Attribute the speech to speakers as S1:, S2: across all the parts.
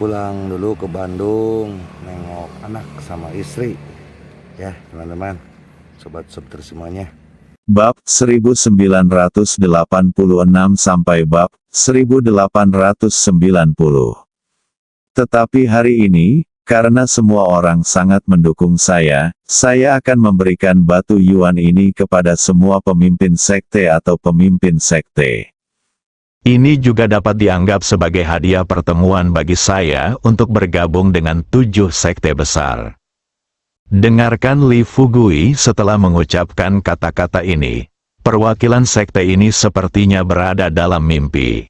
S1: pulang dulu ke Bandung nengok anak sama istri ya teman-teman, sobat subter semuanya.
S2: Bab 1986 sampai bab 1890. Tetapi hari ini, karena semua orang sangat mendukung saya akan memberikan batu Yuan ini kepada semua pemimpin sekte atau pemimpin sekte.
S3: Ini juga dapat dianggap sebagai hadiah pertemuan bagi saya untuk bergabung dengan 7 sekte besar. Dengarkan Li Fugui setelah mengucapkan kata-kata ini. Perwakilan sekte ini sepertinya berada dalam mimpi.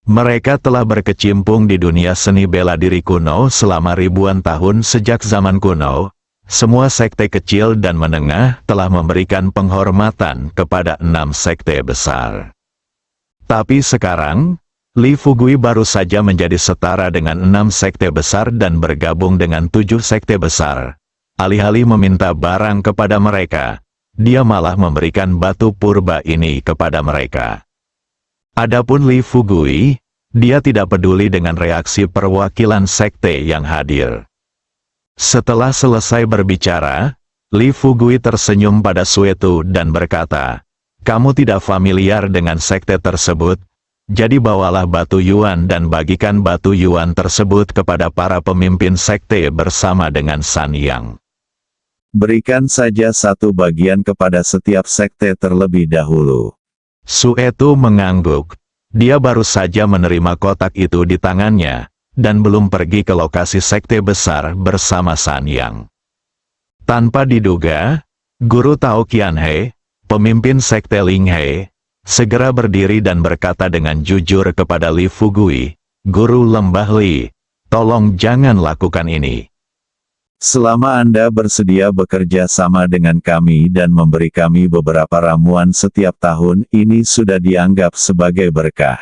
S3: Mereka telah berkecimpung di dunia seni bela diri kuno selama ribuan tahun sejak zaman kuno. Semua sekte kecil dan menengah telah memberikan penghormatan kepada 6 sekte besar. Tapi sekarang, Li Fugui baru saja menjadi setara dengan 6 sekte besar dan bergabung dengan 7 sekte besar. Alih-alih meminta barang kepada mereka, dia malah memberikan batu purba ini kepada mereka. Adapun Li Fugui, dia tidak peduli dengan reaksi perwakilan sekte yang hadir. Setelah selesai berbicara, Li Fugui tersenyum pada Suetu dan berkata, "Kamu tidak familiar dengan sekte tersebut, jadi bawalah batu Yuan dan bagikan batu Yuan tersebut kepada para pemimpin sekte bersama dengan San Yang.
S2: Berikan saja satu bagian kepada setiap sekte terlebih dahulu."
S3: Suetu mengangguk. Dia baru saja menerima kotak itu di tangannya, dan belum pergi ke lokasi sekte besar bersama San Yang. Tanpa diduga, Guru Tao Qianhe, pemimpin sekte Linghe, segera berdiri dan berkata dengan jujur kepada Li Fugui, "Guru Lembah Li, tolong jangan lakukan ini.
S2: Selama Anda bersedia bekerja sama dengan kami dan memberi kami beberapa ramuan setiap tahun, ini sudah dianggap sebagai berkah.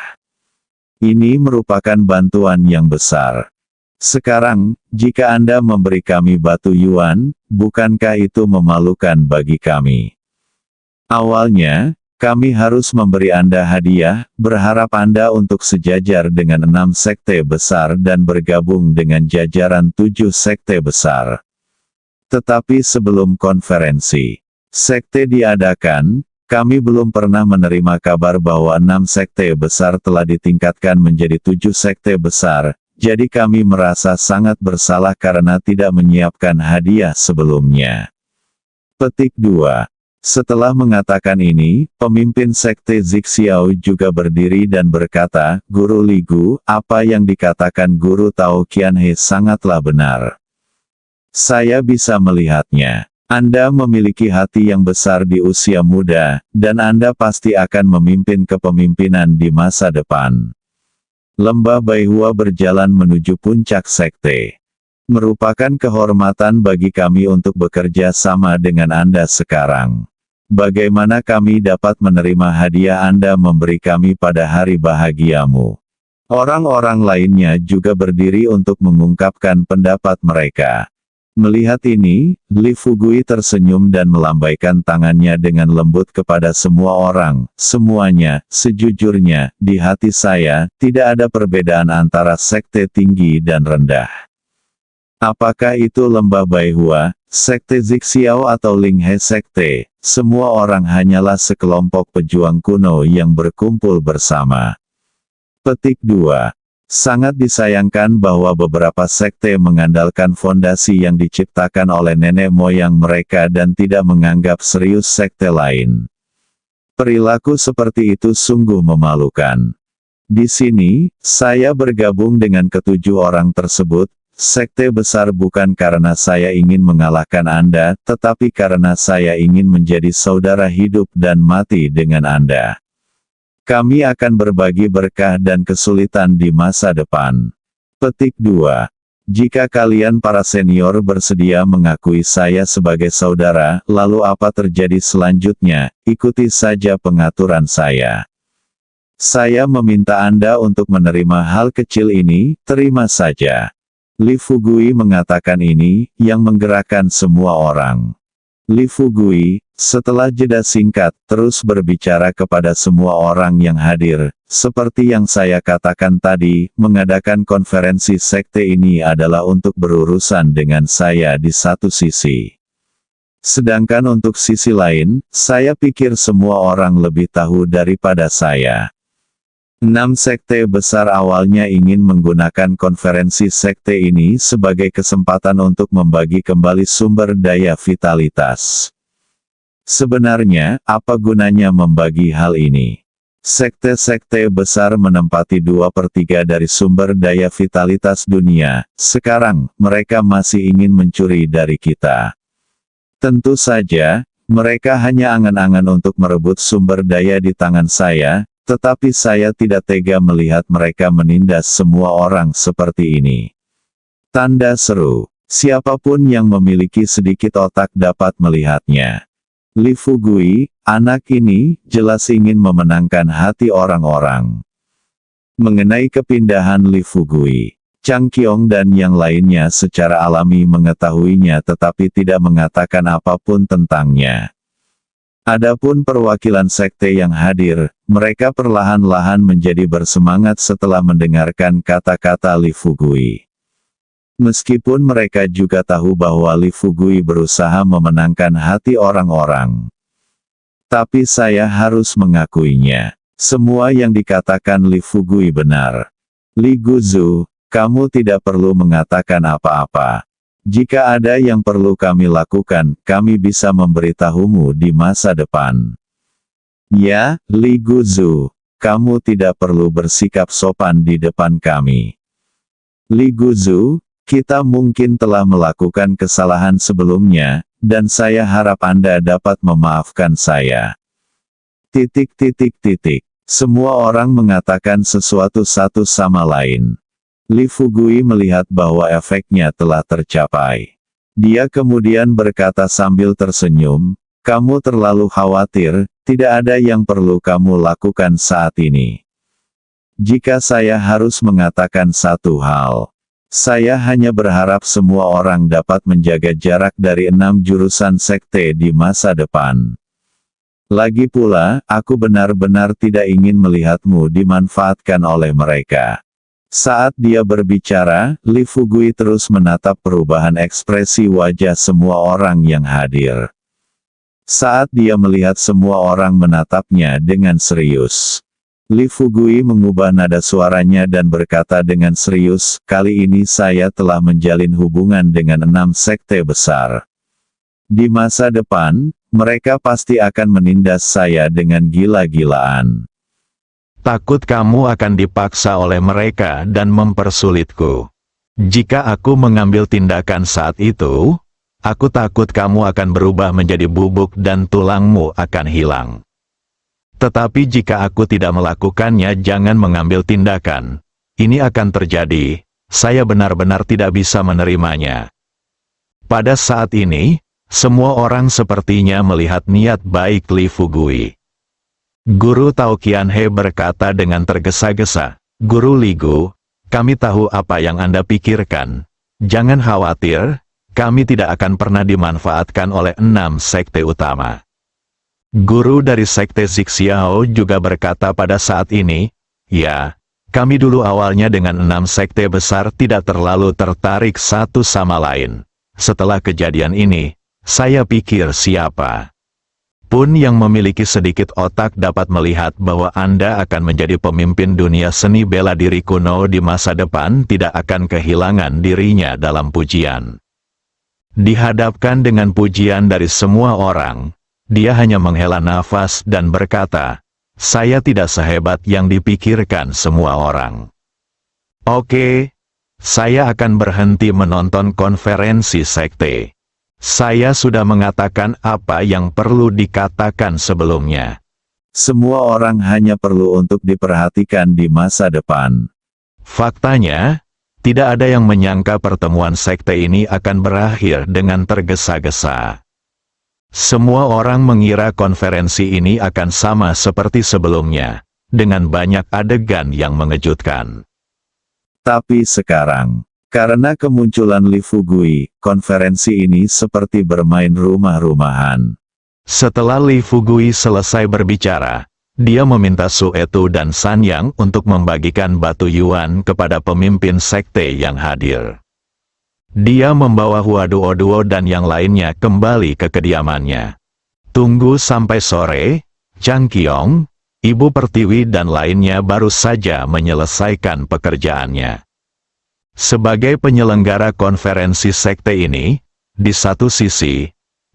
S2: Ini merupakan bantuan yang besar. Sekarang, jika Anda memberi kami batu Yuan, bukankah itu memalukan bagi kami? Awalnya, kami harus memberi Anda hadiah, berharap Anda untuk sejajar dengan 6 sekte besar dan bergabung dengan jajaran 7 sekte besar. Tetapi sebelum konferensi sekte diadakan, kami belum pernah menerima kabar bahwa 6 sekte besar telah ditingkatkan menjadi 7 sekte besar, jadi kami merasa sangat bersalah karena tidak menyiapkan hadiah sebelumnya. Petik 2. Setelah mengatakan ini, pemimpin sekte Zixiao juga berdiri dan berkata, "Guru Ligu, apa yang dikatakan Guru Tao Qianhe sangatlah benar. Saya bisa melihatnya. Anda memiliki hati yang besar di usia muda, dan Anda pasti akan memimpin kepemimpinan di masa depan." Lembah Baihua berjalan menuju puncak sekte. Merupakan kehormatan bagi kami untuk bekerja sama dengan Anda sekarang. Bagaimana kami dapat menerima hadiah Anda memberi kami pada hari bahagiamu? Orang-orang lainnya juga berdiri untuk mengungkapkan pendapat mereka. Melihat ini, Li Fugui tersenyum dan melambaikan tangannya dengan lembut kepada semua orang. "Semuanya, sejujurnya, di hati saya, tidak ada perbedaan antara sekte tinggi dan rendah. Apakah itu Lembah Baihua, sekte Zixiao atau Linghe sekte, semua orang hanyalah sekelompok pejuang kuno yang berkumpul bersama." Petik 2. Sangat disayangkan bahwa beberapa sekte mengandalkan fondasi yang diciptakan oleh nenek moyang mereka dan tidak menganggap serius sekte lain. Perilaku seperti itu sungguh memalukan. Di sini, saya bergabung dengan ketujuh orang tersebut. Sekte besar bukan karena saya ingin mengalahkan Anda, tetapi karena saya ingin menjadi saudara hidup dan mati dengan Anda. Kami akan berbagi berkah dan kesulitan di masa depan. Petik 2. Jika kalian para senior bersedia mengakui saya sebagai saudara, lalu apa terjadi selanjutnya? Ikuti saja pengaturan saya. Saya meminta Anda untuk menerima hal kecil ini, terima saja. Li Fugui mengatakan ini, yang menggerakkan semua orang. Li Fugui, setelah jeda singkat, terus berbicara kepada semua orang yang hadir. Seperti yang saya katakan tadi, mengadakan konferensi sekte ini adalah untuk berurusan dengan saya di satu sisi. Sedangkan untuk sisi lain, saya pikir semua orang lebih tahu daripada saya. 6 sekte besar awalnya ingin menggunakan konferensi sekte ini sebagai kesempatan untuk membagi kembali sumber daya vitalitas. Sebenarnya, apa gunanya membagi hal ini? Sekte-sekte besar menempati 2/3 dari sumber daya vitalitas dunia. Sekarang, mereka masih ingin mencuri dari kita. Tentu saja, mereka hanya angan-angan untuk merebut sumber daya di tangan saya, tetapi saya tidak tega melihat mereka menindas semua orang seperti ini. Tanda seru. Siapapun yang memiliki sedikit otak dapat melihatnya. Li Fugui, anak ini, jelas ingin memenangkan hati orang-orang. Mengenai kepindahan Li Fugui, Chang Qiong dan yang lainnya secara alami mengetahuinya tetapi tidak mengatakan apapun tentangnya. Adapun perwakilan sekte yang hadir, mereka perlahan-lahan menjadi bersemangat setelah mendengarkan kata-kata Li Fugui. Meskipun mereka juga tahu bahwa Li Fugui berusaha memenangkan hati orang-orang. Tapi saya harus mengakuinya. Semua yang dikatakan Li Fugui benar. Li Guzu, kamu tidak perlu mengatakan apa-apa. Jika ada yang perlu kami lakukan, kami bisa memberitahumu di masa depan. Ya, Li Guzu, kamu tidak perlu bersikap sopan di depan kami. Li Guzu, kita mungkin telah melakukan kesalahan sebelumnya, dan saya harap Anda dapat memaafkan saya. Semua orang mengatakan sesuatu satu sama lain. Li Fugui melihat bahwa efeknya telah tercapai. Dia kemudian berkata sambil tersenyum, kamu terlalu khawatir, tidak ada yang perlu kamu lakukan saat ini. Jika saya harus mengatakan satu hal, saya hanya berharap semua orang dapat menjaga jarak dari 6 jurusan sekte di masa depan. Lagi pula, aku benar-benar tidak ingin melihatmu dimanfaatkan oleh mereka. Saat dia berbicara, Li Fugui terus menatap perubahan ekspresi wajah semua orang yang hadir. Saat dia melihat semua orang menatapnya dengan serius, Li Fugui mengubah nada suaranya dan berkata dengan serius, kali ini saya telah menjalin hubungan dengan 6 sekte besar. Di masa depan, mereka pasti akan menindas saya dengan gila-gilaan.
S3: Takut kamu akan dipaksa oleh mereka dan mempersulitku. Jika aku mengambil tindakan saat itu, aku takut kamu akan berubah menjadi bubuk dan tulangmu akan hilang. Tetapi jika aku tidak melakukannya, jangan mengambil tindakan. Ini akan terjadi, saya benar-benar tidak bisa menerimanya. Pada saat ini, semua orang sepertinya melihat niat baik Li Fugui. Guru Tao Qianhe berkata dengan tergesa-gesa, Guru Li Gu, kami tahu apa yang Anda pikirkan. Jangan khawatir, kami tidak akan pernah dimanfaatkan oleh 6 sekte utama. Guru dari sekte Zixiao juga berkata pada saat ini, ya, kami dulu awalnya dengan 6 sekte besar tidak terlalu tertarik satu sama lain. Setelah kejadian ini, saya pikir siapa pun yang memiliki sedikit otak dapat melihat bahwa Anda akan menjadi pemimpin dunia seni bela diri kuno di masa depan tidak akan kehilangan dirinya dalam pujian. Dihadapkan dengan pujian dari semua orang, dia hanya menghela nafas dan berkata, saya tidak sehebat yang dipikirkan semua orang. Oke, saya akan berhenti menonton konferensi sekte. Saya sudah mengatakan apa yang perlu dikatakan sebelumnya.
S2: Semua orang hanya perlu untuk diperhatikan di masa depan.
S3: Faktanya, tidak ada yang menyangka pertemuan sekte ini akan berakhir dengan tergesa-gesa. Semua orang mengira konferensi ini akan sama seperti sebelumnya, dengan banyak adegan yang mengejutkan.
S2: Tapi sekarang, Karena kemunculan Li Fugui, konferensi ini seperti bermain rumah-rumahan.
S3: Setelah Li Fugui selesai berbicara, dia meminta Su Etu dan San Yang untuk membagikan batu Yuan kepada pemimpin sekte yang hadir. Dia membawa Hua Duo dan yang lainnya kembali ke kediamannya. Tunggu sampai sore, Chang Qiong, Ibu Pertiwi dan lainnya baru saja menyelesaikan pekerjaannya. Sebagai penyelenggara konferensi sekte ini, di satu sisi,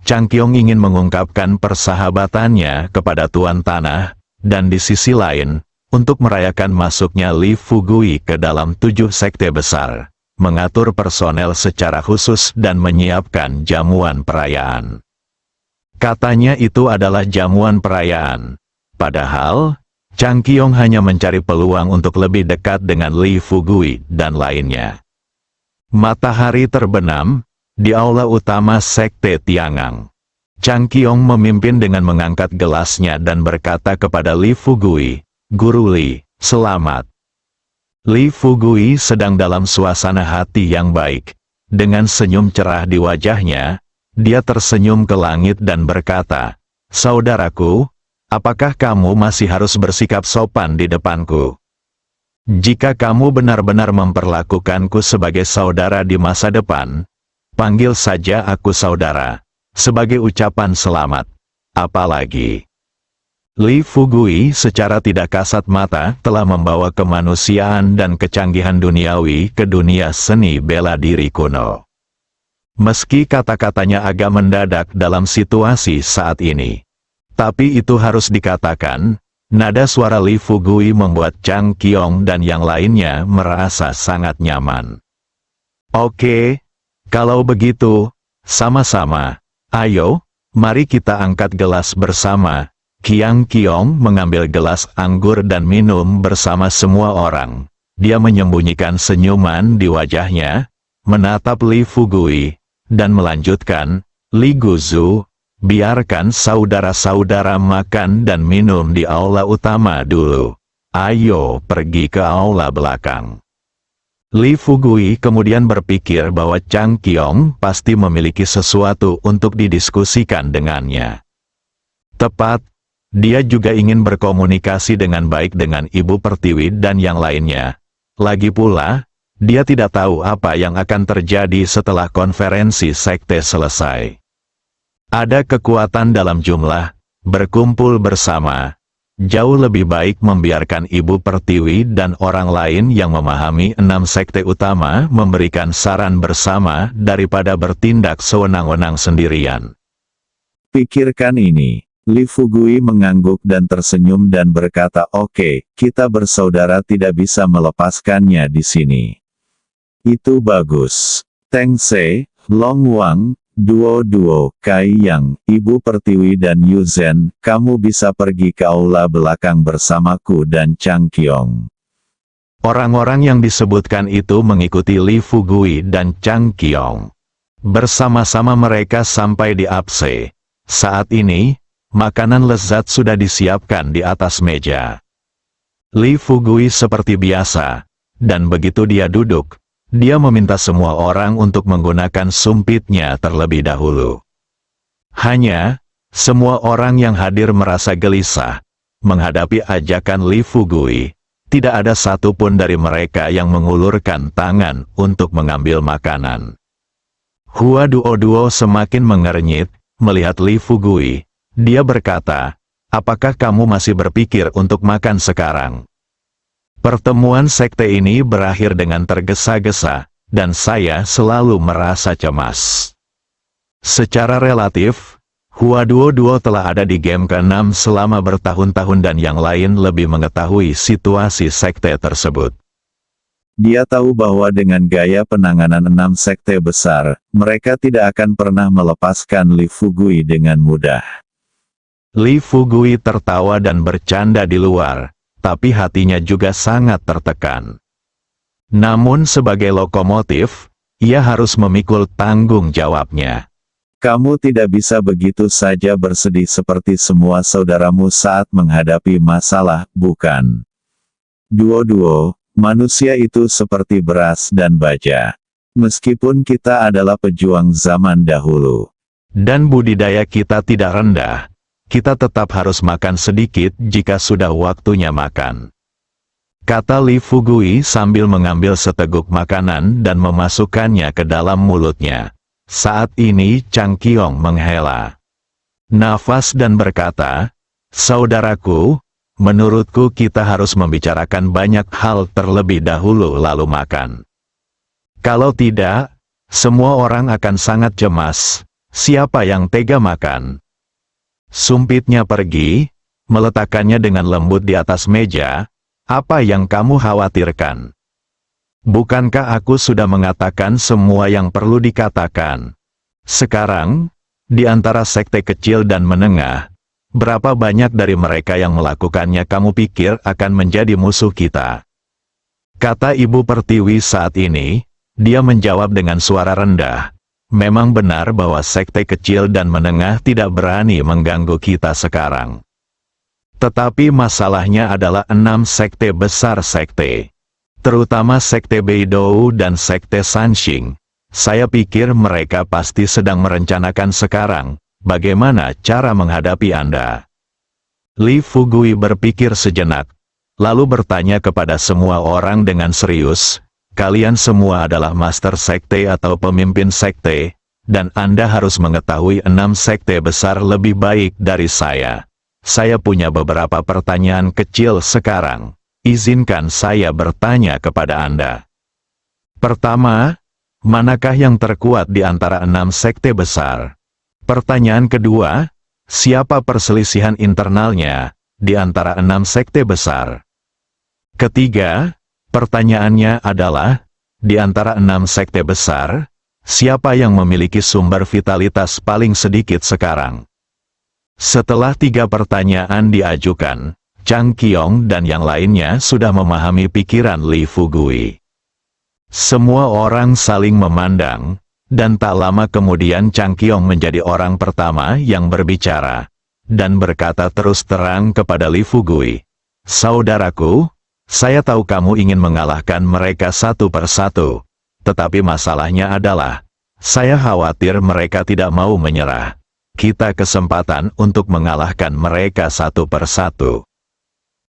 S3: Chang Qiong ingin mengungkapkan persahabatannya kepada Tuan Tanah, dan di sisi lain, untuk merayakan masuknya Li Fugui ke dalam 7 sekte besar, mengatur personel secara khusus dan menyiapkan jamuan perayaan. Katanya itu adalah jamuan perayaan. Padahal, Chang Qiong hanya mencari peluang untuk lebih dekat dengan Li Fugui dan lainnya. Matahari terbenam di aula utama sekte Tiangang. Chang Qiong memimpin dengan mengangkat gelasnya dan berkata kepada Li Fugui, "Guru Li, selamat." Li Fugui sedang dalam suasana hati yang baik. Dengan senyum cerah di wajahnya, dia tersenyum ke langit dan berkata, "Saudaraku, apakah kamu masih harus bersikap sopan di depanku? Jika kamu benar-benar memperlakukanku sebagai saudara di masa depan, panggil saja aku saudara, sebagai ucapan selamat. Apalagi." Li Fugui secara tidak kasat mata telah membawa kemanusiaan dan kecanggihan duniawi ke dunia seni bela diri kuno. Meski kata-katanya agak mendadak dalam situasi saat ini, tapi itu harus dikatakan, nada suara Li Fugui membuat Chang Qiong dan yang lainnya merasa sangat nyaman. "Oke, kalau begitu, sama-sama. Ayo, mari kita angkat gelas bersama." Chang Qiong mengambil gelas anggur dan minum bersama semua orang. Dia menyembunyikan senyuman di wajahnya, menatap Li Fugui, dan melanjutkan, "Li Guzu, biarkan saudara-saudara makan dan minum di aula utama dulu. Ayo pergi ke aula belakang." Li Fugui kemudian berpikir bahwa Chang Qiong pasti memiliki sesuatu untuk didiskusikan dengannya. Tepat, dia juga ingin berkomunikasi dengan baik dengan Ibu Pertiwi dan yang lainnya. Lagi pula, dia tidak tahu apa yang akan terjadi setelah konferensi sekte selesai. Ada kekuatan dalam jumlah, berkumpul bersama. Jauh lebih baik membiarkan Ibu Pertiwi dan orang lain yang memahami 6 sekte utama memberikan saran bersama daripada bertindak sewenang-wenang sendirian.
S2: Pikirkan ini. Li Fugui mengangguk dan tersenyum dan berkata, "Oke, kita bersaudara tidak bisa melepaskannya di sini." Itu bagus. Teng Se, Long Wang, Duo, Kai Yang, Ibu Pertiwi dan Yu Zhen, kamu bisa pergi ke aula belakang bersamaku dan Chang Qiong.
S3: Orang-orang yang disebutkan itu mengikuti Li Fugui dan Chang Qiong. Bersama-sama mereka sampai di apse. Saat ini, makanan lezat sudah disiapkan di atas meja. Li Fugui seperti biasa, dan begitu dia duduk, dia meminta semua orang untuk menggunakan sumpitnya terlebih dahulu. Hanya, semua orang yang hadir merasa gelisah menghadapi ajakan Li Fugui. Tidak ada satupun dari mereka yang mengulurkan tangan untuk mengambil makanan. Hua Duo semakin mengernyit melihat Li Fugui. Dia berkata, "Apakah kamu masih berpikir untuk makan sekarang?" Pertemuan sekte ini berakhir dengan tergesa-gesa, dan saya selalu merasa cemas. Secara relatif, Hua Duo telah ada di game ke-6 selama bertahun-tahun dan yang lain lebih mengetahui situasi sekte tersebut.
S2: Dia tahu bahwa dengan gaya penanganan 6 sekte besar, mereka tidak akan pernah melepaskan Li Fugui dengan mudah.
S3: Li Fugui tertawa dan bercanda di luar, tapi hatinya juga sangat tertekan. Namun sebagai lokomotif, ia harus memikul tanggung jawabnya.
S2: Kamu tidak bisa begitu saja bersedih seperti semua saudaramu saat menghadapi masalah, bukan? Duo, manusia itu seperti beras dan baja. Meskipun kita adalah pejuang zaman dahulu,
S3: Dan budidaya kita tidak rendah. Kita tetap harus makan sedikit jika sudah waktunya makan. Kata Li Fugui sambil mengambil seteguk makanan dan memasukkannya ke dalam mulutnya. Saat ini Chang Qiong menghela nafas dan berkata, "Saudaraku, menurutku kita harus membicarakan banyak hal terlebih dahulu lalu makan. Kalau tidak, semua orang akan sangat cemas. Siapa yang tega makan?" Sumpitnya pergi, meletakkannya dengan lembut di atas meja. "Apa yang kamu khawatirkan? Bukankah aku sudah mengatakan semua yang perlu dikatakan? Sekarang, di antara sekte kecil dan menengah, berapa banyak dari mereka yang melakukannya kamu pikir akan menjadi musuh kita?" Kata Ibu Pertiwi saat ini. Dia menjawab dengan suara rendah. Memang benar bahwa sekte kecil dan menengah tidak berani mengganggu kita sekarang. Tetapi masalahnya adalah 6 sekte besar sekte. Terutama sekte Beidou dan sekte Sanxing. Saya pikir mereka pasti sedang merencanakan sekarang, bagaimana cara menghadapi Anda. Li Fugui berpikir sejenak, lalu bertanya kepada semua orang dengan serius, "Kalian semua adalah master sekte atau pemimpin sekte, dan Anda harus mengetahui 6 sekte besar lebih baik dari saya. Saya punya beberapa pertanyaan kecil sekarang. Izinkan saya bertanya kepada Anda. Pertama, manakah yang terkuat di antara 6 sekte besar? Pertanyaan kedua, siapa perselisihan internalnya di antara 6 sekte besar? Ketiga, pertanyaannya adalah, di antara 6 sekte besar, siapa yang memiliki sumber vitalitas paling sedikit sekarang?" Setelah 3 pertanyaan diajukan, Chang Qiong dan yang lainnya sudah memahami pikiran Li Fugui. Semua orang saling memandang, dan tak lama kemudian Chang Qiong menjadi orang pertama yang berbicara, dan berkata terus terang kepada Li Fugui, "Saudaraku, saya tahu kamu ingin mengalahkan mereka satu persatu, tetapi masalahnya adalah, saya khawatir mereka tidak mau menyerah. Kita kesempatan untuk mengalahkan mereka satu persatu."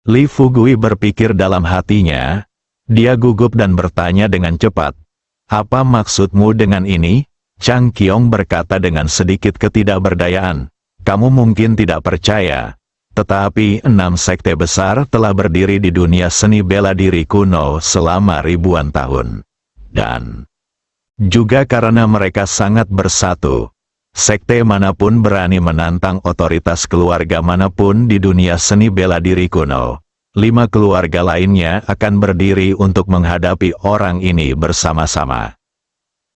S3: Li Fugui berpikir dalam hatinya, dia gugup dan bertanya dengan cepat, "Apa maksudmu dengan ini?" Chang Qiong berkata dengan sedikit ketidakberdayaan, "Kamu mungkin tidak percaya. Tetapi 6 sekte besar telah berdiri di dunia seni bela diri kuno selama ribuan tahun. Dan juga karena mereka sangat bersatu, sekte manapun berani menantang otoritas keluarga manapun di dunia seni bela diri kuno. 5 keluarga lainnya akan berdiri untuk menghadapi orang ini bersama-sama.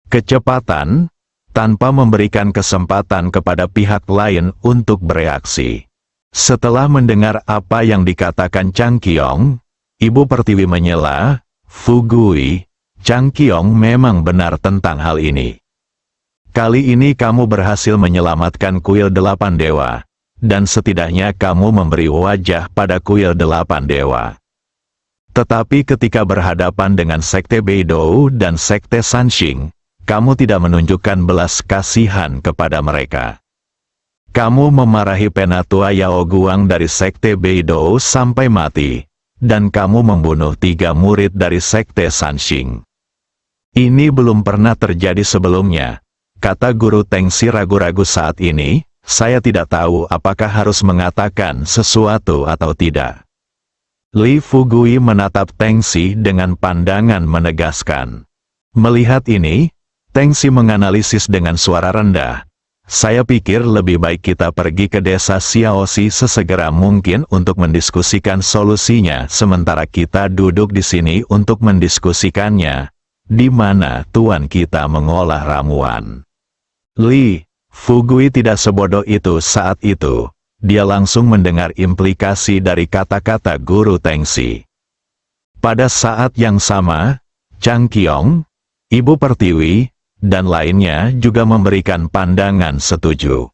S3: Kecepatan, tanpa memberikan kesempatan kepada pihak lain untuk bereaksi. Setelah mendengar apa yang dikatakan Chang Qiong, Ibu Pertiwi menyela, "Fugui, Chang Qiong memang benar tentang hal ini. Kali ini kamu berhasil menyelamatkan kuil 8 dewa, dan setidaknya kamu memberi wajah pada kuil 8 dewa. Tetapi ketika berhadapan dengan sekte Beidou dan sekte Sanxing, kamu tidak menunjukkan belas kasihan kepada mereka. Kamu memarahi penatua Yao Guang dari sekte Beidou sampai mati, dan kamu membunuh 3 murid dari sekte Sanxing. Ini belum pernah terjadi sebelumnya," kata Guru Tengsi ragu-ragu saat ini. "Saya tidak tahu apakah harus mengatakan sesuatu atau tidak." Li Fugui menatap Tengsi dengan pandangan menegaskan. Melihat ini, Tengsi menganalisis dengan suara rendah. "Saya pikir lebih baik kita pergi ke desa Xiaoxi sesegera mungkin untuk mendiskusikan solusinya sementara kita duduk di sini untuk mendiskusikannya, di mana tuan kita mengolah ramuan." Li Fugui tidak sebodoh itu saat itu. Dia langsung mendengar implikasi dari kata-kata Guru Tengsi. Pada saat yang sama, Chang Qiong, Ibu Pertiwi, dan lainnya juga memberikan pandangan setuju.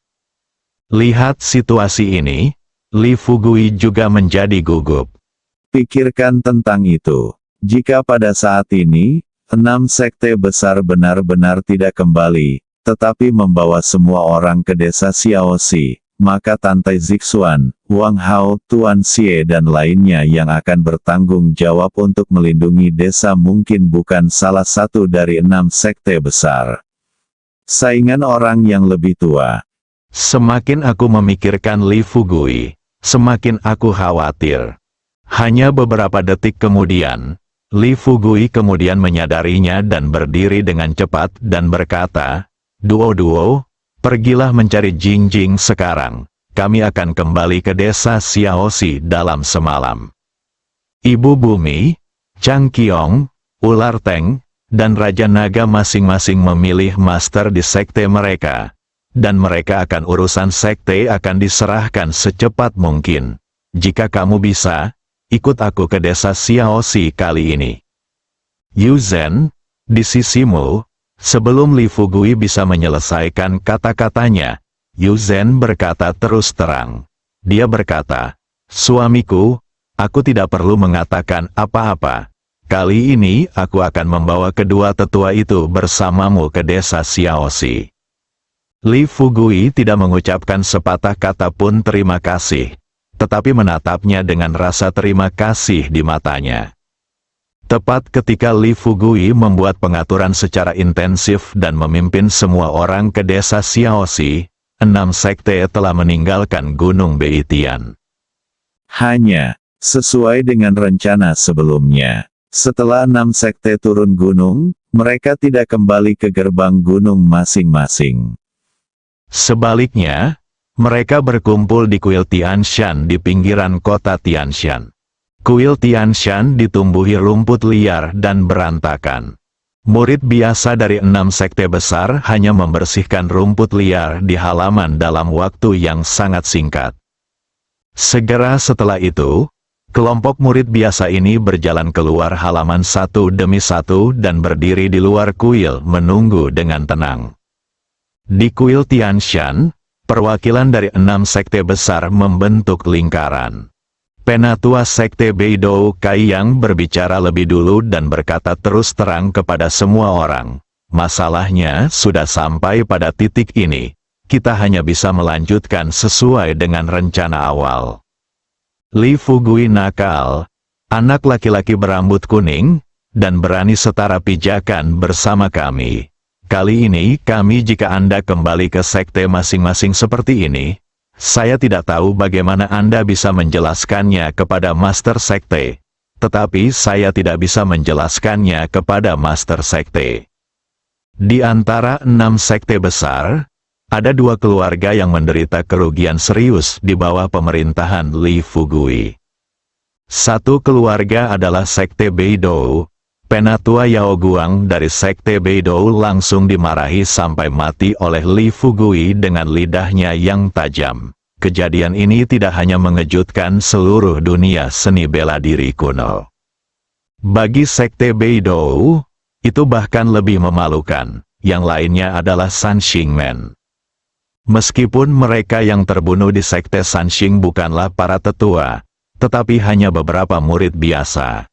S3: Lihat situasi ini, Li Fugui juga menjadi gugup.
S2: Pikirkan tentang itu. Jika pada saat ini, 6 sekte besar benar-benar tidak kembali, tetapi membawa semua orang ke desa Xiaoxi, maka Tante Zixuan, Wang Hao, Tuan Xie dan lainnya yang akan bertanggung jawab untuk melindungi desa mungkin bukan salah satu dari 6 sekte besar. Saingan orang yang lebih tua.
S3: Semakin aku memikirkan Li Fugui, semakin aku khawatir. Hanya beberapa detik kemudian, Li Fugui kemudian menyadarinya dan berdiri dengan cepat dan berkata, "Duo-duo, pergilah mencari Jing Jing sekarang. Kami akan kembali ke desa Xiaoxi dalam semalam." Ibu Bumi, Chang Qiong, Ular Teng, dan Raja Naga masing-masing memilih master di sekte mereka. Dan mereka akan urusan sekte akan diserahkan secepat mungkin. Jika kamu bisa, ikut aku ke desa Xiaoxi kali ini. Yu Zhen, di sisimu, sebelum Li Fugui bisa menyelesaikan kata-katanya, Yu Zhen berkata terus terang. Dia berkata, "Suamiku, aku tidak perlu mengatakan apa-apa. Kali ini aku akan membawa kedua tetua itu bersamamu ke desa Xiaoxi." Li Fugui tidak mengucapkan sepatah kata pun terima kasih, tetapi menatapnya dengan rasa terima kasih di matanya. Tepat ketika Li Fugui membuat pengaturan secara intensif dan memimpin semua orang ke desa Xiaoxi, 6 sekte telah meninggalkan Gunung Beitian.
S2: Hanya, sesuai dengan rencana sebelumnya, setelah 6 sekte turun gunung, mereka tidak kembali ke gerbang gunung masing-masing.
S3: Sebaliknya, mereka berkumpul di kuil Tianshan di pinggiran kota Tianshan. Kuil Tianshan ditumbuhi rumput liar dan berantakan. Murid biasa dari 6 sekte besar hanya membersihkan rumput liar di halaman dalam waktu yang sangat singkat. Segera setelah itu, kelompok murid biasa ini berjalan keluar halaman satu demi satu dan berdiri di luar kuil menunggu dengan tenang. Di kuil Tianshan, perwakilan dari 6 sekte besar membentuk lingkaran. Penatua sekte Beidou Kaiyang berbicara lebih dulu dan berkata terus terang kepada semua orang, "Masalahnya sudah sampai pada titik ini, kita hanya bisa melanjutkan sesuai dengan rencana awal." Li Fugui nakal, anak laki-laki berambut kuning, dan berani setara pijakan bersama kami. Kali ini jika Anda kembali ke sekte masing-masing seperti ini, saya tidak tahu bagaimana Anda bisa menjelaskannya kepada master sekte, tetapi saya tidak bisa menjelaskannya kepada master sekte. Di antara 6 sekte besar, ada 2 keluarga yang menderita kerugian serius di bawah pemerintahan Li Fugui. Satu keluarga adalah sekte Beidou. Penatua Yao Guang dari sekte Beidou langsung dimarahi sampai mati oleh Li Fugui dengan lidahnya yang tajam. Kejadian ini tidak hanya mengejutkan seluruh dunia seni bela diri kuno. Bagi sekte Beidou, itu bahkan lebih memalukan. Yang lainnya adalah Sanxingmen. Meskipun mereka yang terbunuh di sekte Sanxing bukanlah para tetua, tetapi hanya beberapa murid biasa.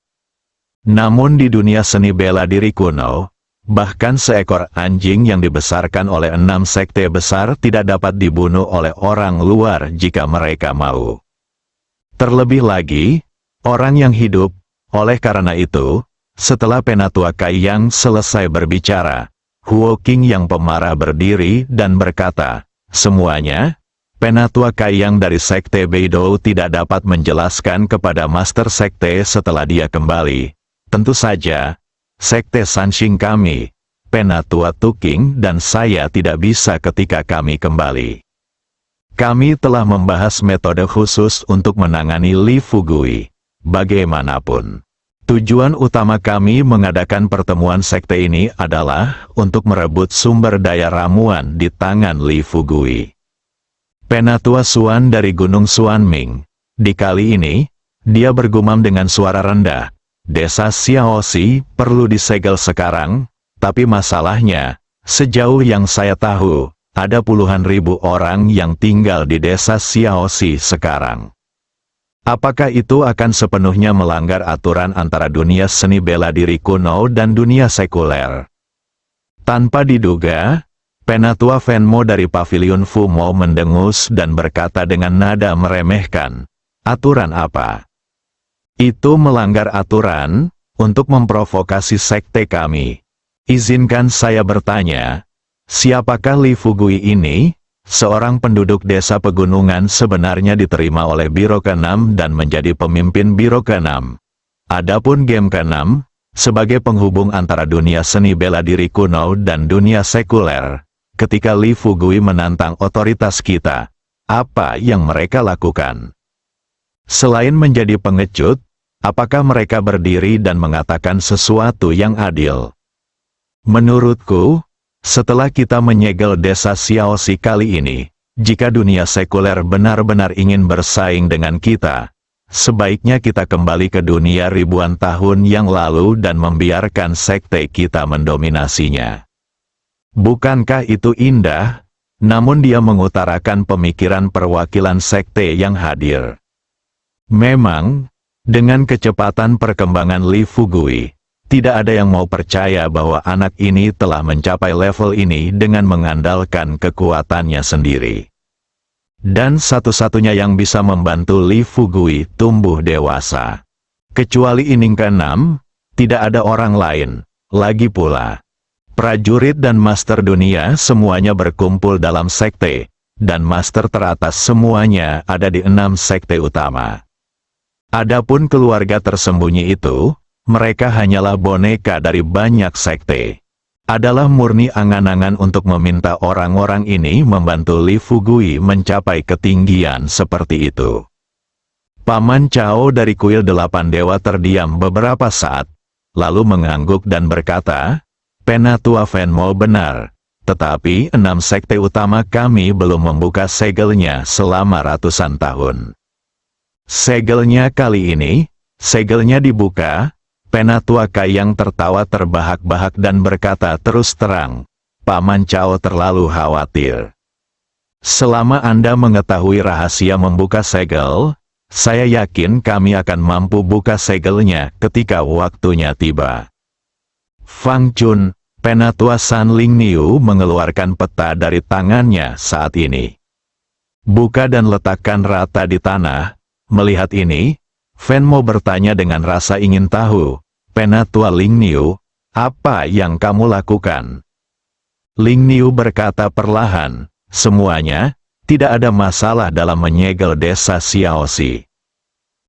S3: Namun di dunia seni bela diri kuno, bahkan seekor anjing yang dibesarkan oleh 6 sekte besar tidak dapat dibunuh oleh orang luar jika mereka mau. Terlebih lagi, orang yang hidup. Oleh karena itu, setelah Penatua Kaiyang selesai berbicara, Huo Qing yang pemarah berdiri dan berkata, "Semuanya, Penatua Kaiyang dari sekte Beidou tidak dapat menjelaskan kepada master sekte setelah dia kembali. Tentu saja, sekte Sanxing kami, Penatua Tuking dan saya tidak bisa ketika kami kembali. Kami telah membahas metode khusus untuk menangani Li Fugui. Bagaimanapun, tujuan utama kami mengadakan pertemuan sekte ini adalah untuk merebut sumber daya ramuan di tangan Li Fugui." Penatua Xuan dari Gunung Xuanming. Di kali ini, dia bergumam dengan suara rendah, "Desa Xiaoxi perlu disegel sekarang, tapi masalahnya, sejauh yang saya tahu, ada puluhan ribu orang yang tinggal di desa Xiaoxi sekarang. Apakah itu akan sepenuhnya melanggar aturan antara dunia seni bela diri kuno dan dunia sekuler? Tanpa diduga, Penatua Venmo dari Pavilion Fumo mendengus dan berkata dengan nada meremehkan, "Aturan apa? Itu melanggar aturan, untuk memprovokasi sekte kami. Izinkan saya bertanya, siapakah Li Fugui ini?" Seorang penduduk desa pegunungan sebenarnya diterima oleh Biro ke-6 dan menjadi pemimpin Biro ke-6. Adapun game ke-6, sebagai penghubung antara dunia seni bela diri kuno dan dunia sekuler, ketika Li Fugui menantang otoritas kita, apa yang mereka lakukan? Selain menjadi pengecut, apakah mereka berdiri dan mengatakan sesuatu yang adil? Menurutku, setelah kita menyegel desa Xiaoxi kali ini, jika dunia sekuler benar-benar ingin bersaing dengan kita, sebaiknya kita kembali ke dunia ribuan tahun yang lalu dan membiarkan sekte kita mendominasinya. Bukankah itu indah? Namun dia mengutarakan pemikiran perwakilan sekte yang hadir. Memang, dengan kecepatan perkembangan Li Fugui, tidak ada yang mau percaya bahwa anak ini telah mencapai level ini dengan mengandalkan kekuatannya sendiri. Dan satu-satunya yang bisa membantu Li Fugui tumbuh dewasa. Kecuali Ining ke-6, tidak ada orang lain. Lagi pula, prajurit dan master dunia semuanya berkumpul dalam sekte, dan master teratas semuanya ada di 6 sekte utama. Adapun keluarga tersembunyi itu, mereka hanyalah boneka dari banyak sekte. Adalah murni angan-angan untuk meminta orang-orang ini membantu Li Fugui mencapai ketinggian seperti itu. Paman Cao dari kuil 8 dewa terdiam beberapa saat, lalu mengangguk dan berkata, "Penatua Venmo benar, tetapi 6 sekte utama kami belum membuka segelnya selama ratusan tahun. Segelnya kali ini, segelnya dibuka." Penatua Kayang tertawa terbahak-bahak dan berkata terus terang, "Paman Cao terlalu khawatir. Selama Anda mengetahui rahasia membuka segel, saya yakin kami akan mampu buka segelnya ketika waktunya tiba." Fang Chun, Penatua San Ling Niu mengeluarkan peta dari tangannya saat ini. "Buka dan letakkan rata di tanah." Melihat ini, Venmo bertanya dengan rasa ingin tahu, "Penatua Ling Niu, apa yang kamu lakukan?" Ling Niu berkata perlahan, "Semuanya, tidak ada masalah dalam menyegel desa Xiaoxi.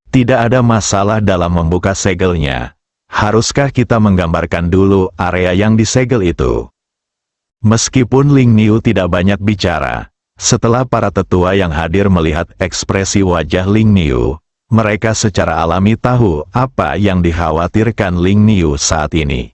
S3: Tidak ada masalah dalam membuka segelnya. Haruskah kita menggambarkan dulu area yang disegel itu?" Meskipun Ling Niu tidak banyak bicara, setelah para tetua yang hadir melihat ekspresi wajah Ling Niu, mereka secara alami tahu apa yang dikhawatirkan Ling Niu saat ini.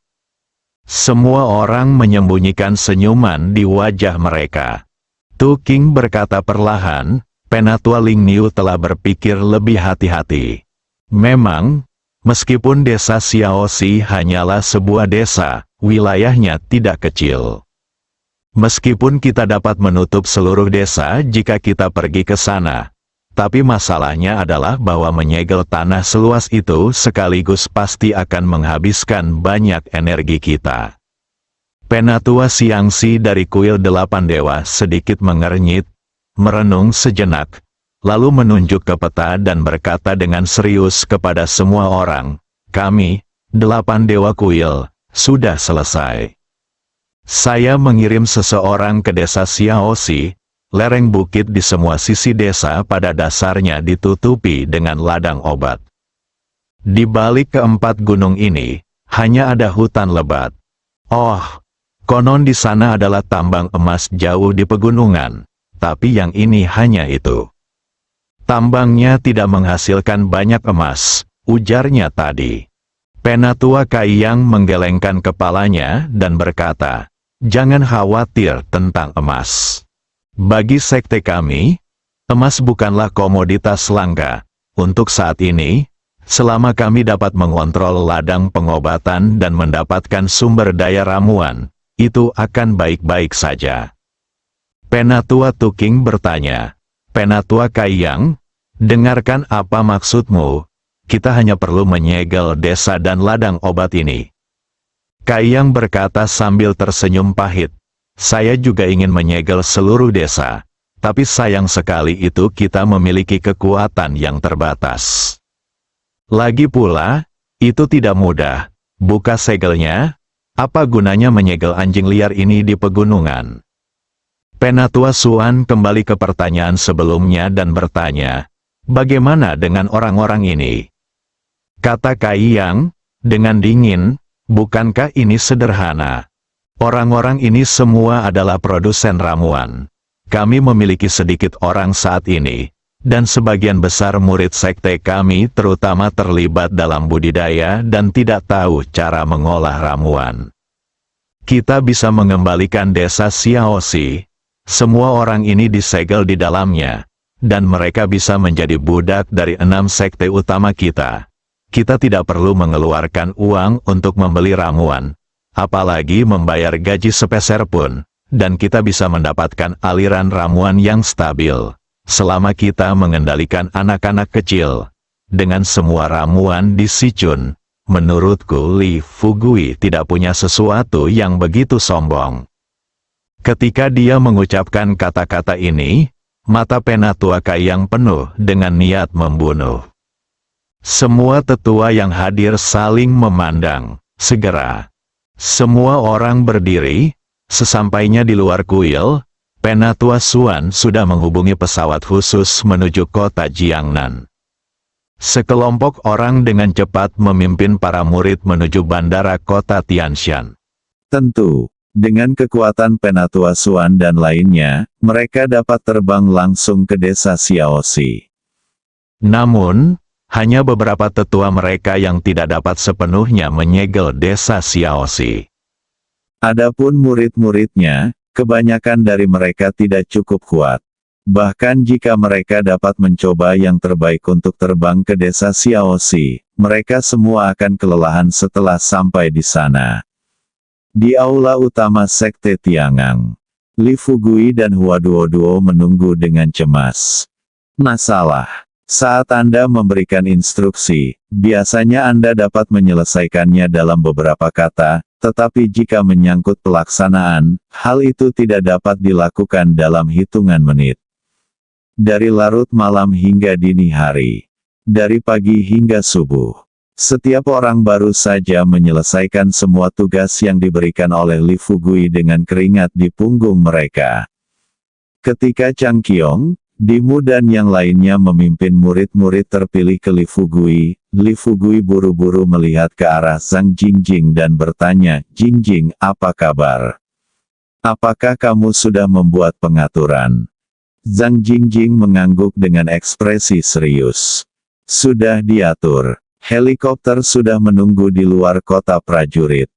S3: Semua orang menyembunyikan senyuman di wajah mereka. Tu King berkata perlahan, "Penatua Ling Niu telah berpikir lebih hati-hati. Memang, meskipun desa Xiaoxi hanyalah sebuah desa, wilayahnya tidak kecil. Meskipun kita dapat menutup seluruh desa jika kita pergi ke sana, tapi masalahnya adalah bahwa menyegel tanah seluas itu sekaligus pasti akan menghabiskan banyak energi kita." Penatua Xiangxi dari kuil 8 dewa sedikit mengernyit, merenung sejenak, lalu menunjuk ke peta dan berkata dengan serius kepada semua orang, "Kami, 8 dewa kuil, sudah selesai. Saya mengirim seseorang ke desa Xiaoxi. Lereng bukit di semua sisi desa pada dasarnya ditutupi dengan ladang obat. Di balik keempat gunung ini, hanya ada hutan lebat. Oh, konon di sana adalah tambang emas jauh di pegunungan, tapi yang ini hanya itu. Tambangnya tidak menghasilkan banyak emas," ujarnya tadi. Penatua Kaiyang menggelengkan kepalanya dan berkata, "Jangan khawatir tentang emas. Bagi sekte kami, emas bukanlah komoditas langka. Untuk saat ini, selama kami dapat mengontrol ladang pengobatan dan mendapatkan sumber daya ramuan, itu akan baik-baik saja." Penatua Tuking bertanya, "Penatua Kaiyang, Dengarkan apa maksudmu, kita hanya perlu menyegel desa dan ladang obat ini. Kaiyang berkata sambil tersenyum pahit, saya juga ingin menyegel seluruh desa, tapi sayang sekali itu kita memiliki kekuatan yang terbatas. Lagi pula, itu tidak mudah, buka segelnya, apa gunanya menyegel anjing liar ini di pegunungan? Penatua Suan kembali ke pertanyaan sebelumnya dan bertanya, bagaimana dengan orang-orang ini? Kata Kaiyang, dengan dingin, bukankah ini sederhana? Orang-orang ini semua adalah produsen ramuan. Kami memiliki sedikit orang saat ini, dan sebagian besar murid sekte kami terutama terlibat dalam budidaya dan tidak tahu cara mengolah ramuan. Kita bisa mengembalikan desa Xiaoxi. Semua orang ini disegel di dalamnya, dan mereka bisa menjadi budak dari 6 sekte utama kita. Kita tidak perlu mengeluarkan uang untuk membeli ramuan, apalagi membayar gaji sepeser pun, dan kita bisa mendapatkan aliran ramuan yang stabil. Selama kita mengendalikan anak-anak kecil, dengan semua ramuan di Sichun, menurutku Li Fugui tidak punya sesuatu yang begitu sombong. Ketika dia mengucapkan kata-kata ini, mata Penatua Kaiyang penuh dengan niat membunuh. Semua tetua yang hadir saling memandang. Segera, semua orang berdiri. Sesampainya di luar kuil, Penatua Suan sudah menghubungi pesawat khusus menuju kota Jiangnan. Sekelompok orang dengan cepat memimpin para murid menuju bandara kota Tianshan.
S2: Tentu, dengan kekuatan Penatua Suan dan lainnya, mereka dapat terbang langsung ke desa Xiaoxi.
S3: Namun, hanya beberapa tetua mereka yang tidak dapat sepenuhnya menyegel desa Xiaoxi.
S2: Adapun murid-muridnya, kebanyakan dari mereka tidak cukup kuat. Bahkan jika mereka dapat mencoba yang terbaik untuk terbang ke desa Xiaoxi, mereka semua akan kelelahan setelah sampai di sana. Di aula utama Sekte Tiangang, Li Fugui dan Hua Duoduo menunggu dengan cemas. Masalah. Saat Anda memberikan instruksi, biasanya Anda dapat menyelesaikannya dalam beberapa kata, tetapi jika menyangkut pelaksanaan, hal itu tidak dapat dilakukan dalam hitungan menit. Dari larut malam hingga dini hari, dari pagi hingga subuh, setiap orang baru saja menyelesaikan semua tugas yang diberikan oleh Li Fugui dengan keringat di punggung mereka. Ketika Chang Qiong, Dimu dan yang lainnya memimpin murid-murid terpilih ke Li Fugui buru-buru melihat ke arah Zhang Jingjing dan bertanya, Jingjing, apa kabar? Apakah kamu sudah membuat pengaturan? Zhang Jingjing mengangguk dengan ekspresi serius. Sudah diatur. Helikopter sudah menunggu di luar kota prajurit.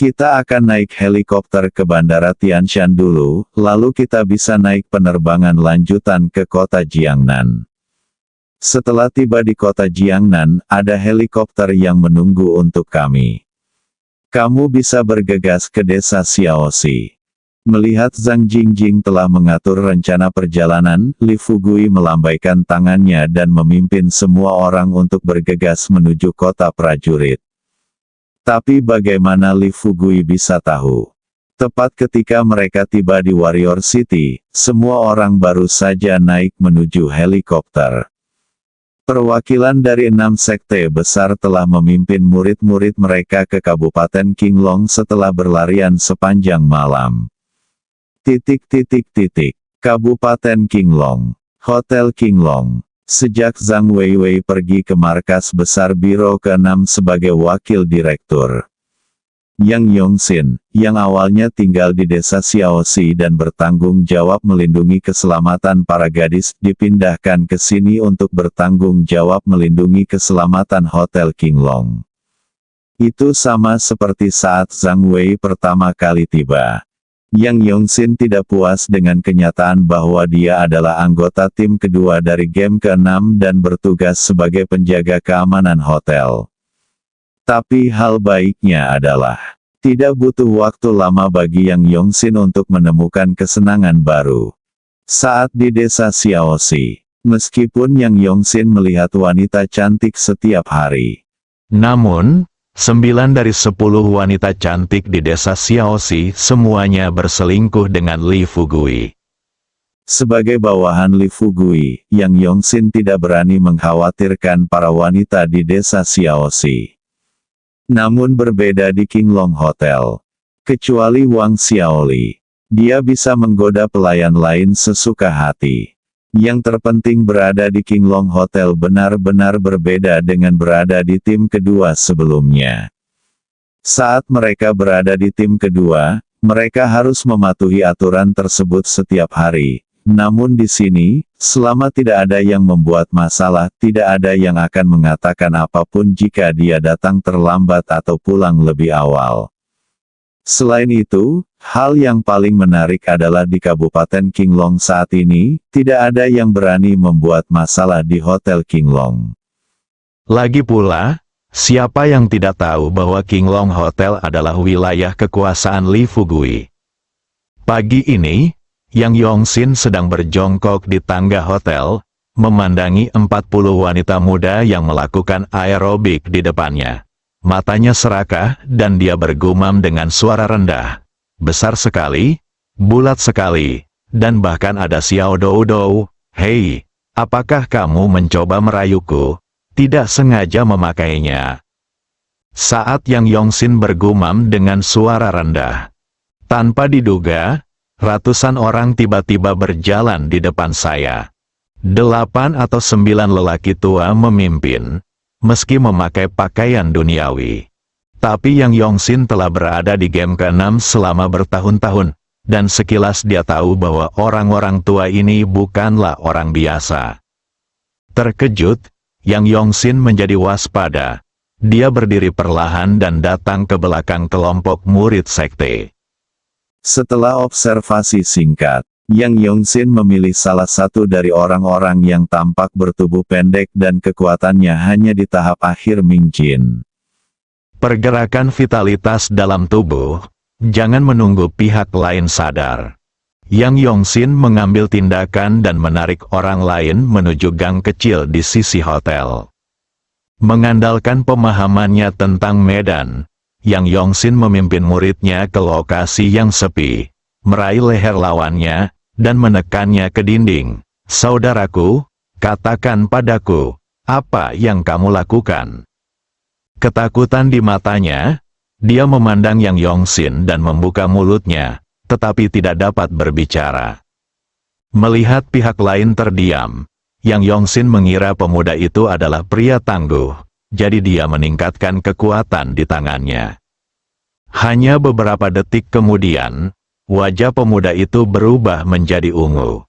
S2: Kita akan naik helikopter ke Bandara Tianshan dulu, lalu kita bisa naik penerbangan lanjutan ke kota Jiangnan. Setelah tiba di kota Jiangnan, ada helikopter yang menunggu untuk kami. Kamu bisa bergegas ke desa Xiaoxi. Melihat Zhang Jingjing telah mengatur rencana perjalanan, Li Fugui melambaikan tangannya dan memimpin semua orang untuk bergegas menuju kota prajurit. Tapi bagaimana Li Fugui bisa tahu? Tepat ketika mereka tiba di Warrior City, semua orang baru saja naik menuju helikopter. Perwakilan dari 6 sekte besar telah memimpin murid-murid mereka ke Kabupaten Qinglong setelah berlarian sepanjang malam. Kabupaten Qinglong, Hotel Qinglong. Sejak Zhang Weiwei pergi ke markas besar Biro ke-6 sebagai wakil direktur, Yang Yongxin, yang awalnya tinggal di desa Xiaoxi dan bertanggung jawab melindungi keselamatan para gadis, dipindahkan ke sini untuk bertanggung jawab melindungi keselamatan Hotel Qinglong. Itu sama seperti saat Zhang Wei pertama kali tiba. Yang Yongxin tidak puas dengan kenyataan bahwa dia adalah anggota tim kedua dari game ke-6 dan bertugas sebagai penjaga keamanan hotel. Tapi hal baiknya adalah, tidak butuh waktu lama bagi Yang Yongxin untuk menemukan kesenangan baru. Saat di desa Xiaoxi, Meskipun Yang Yongsin melihat wanita cantik setiap hari.
S3: Namun, 9 dari 10 wanita cantik di desa Xiaoxi semuanya berselingkuh dengan Li Fugui.
S2: Sebagai bawahan Li Fugui, Yang Yongsin tidak berani mengkhawatirkan para wanita di desa Xiaoxi. Namun berbeda di Qinglong Hotel. Kecuali Wang Xiaoli, dia bisa menggoda pelayan lain sesuka hati. Yang terpenting berada di Qinglong Hotel benar-benar berbeda dengan berada di tim kedua sebelumnya. Saat mereka berada di tim kedua, mereka harus mematuhi aturan tersebut setiap hari. Namun di sini, selama tidak ada yang membuat masalah, tidak ada yang akan mengatakan apapun jika dia datang terlambat atau pulang lebih awal. Selain itu, hal yang paling menarik adalah di Kabupaten Qinglong saat ini, tidak ada yang berani membuat masalah di Hotel Qinglong.
S3: Lagi pula, siapa yang tidak tahu bahwa Qinglong Hotel adalah wilayah kekuasaan Li Fugui? Pagi ini, Yang Yongsin sedang berjongkok di tangga hotel, memandangi 40 wanita muda yang melakukan aerobik di depannya. Matanya serakah, dan dia bergumam dengan suara rendah. Besar sekali, bulat sekali, dan bahkan ada Xiao Doudou. Hei, apakah kamu mencoba merayuku? Tidak sengaja memakainya. Saat Yang Yongsin bergumam dengan suara rendah, tanpa diduga, ratusan orang tiba-tiba berjalan di depan saya. 8 atau 9 lelaki tua memimpin, meski memakai pakaian duniawi. Tapi Yang Yongsin telah berada di game ke-6 selama bertahun-tahun, dan sekilas dia tahu bahwa orang-orang tua ini bukanlah orang biasa. Terkejut, Yang Yongsin menjadi waspada. Dia berdiri perlahan dan datang ke belakang kelompok murid sekte.
S2: Setelah observasi singkat, Yang Yongsin memilih salah satu dari orang-orang yang tampak bertubuh pendek dan kekuatannya hanya di tahap akhir Mingjin.
S3: Pergerakan vitalitas dalam tubuh, jangan menunggu pihak lain sadar. Yang Yongsin mengambil tindakan dan menarik orang lain menuju gang kecil di sisi hotel. Mengandalkan pemahamannya tentang medan, Yang Yongsin memimpin muridnya ke lokasi yang sepi, meraih leher lawannya, dan menekannya ke dinding. Saudaraku, katakan padaku, apa yang kamu lakukan? Ketakutan di matanya, dia memandang Yang Yongsin dan membuka mulutnya, tetapi tidak dapat berbicara. Melihat pihak lain terdiam, Yang Yongsin mengira pemuda itu adalah pria tangguh. Jadi dia meningkatkan kekuatan di tangannya. Hanya beberapa detik kemudian, wajah pemuda itu berubah menjadi ungu.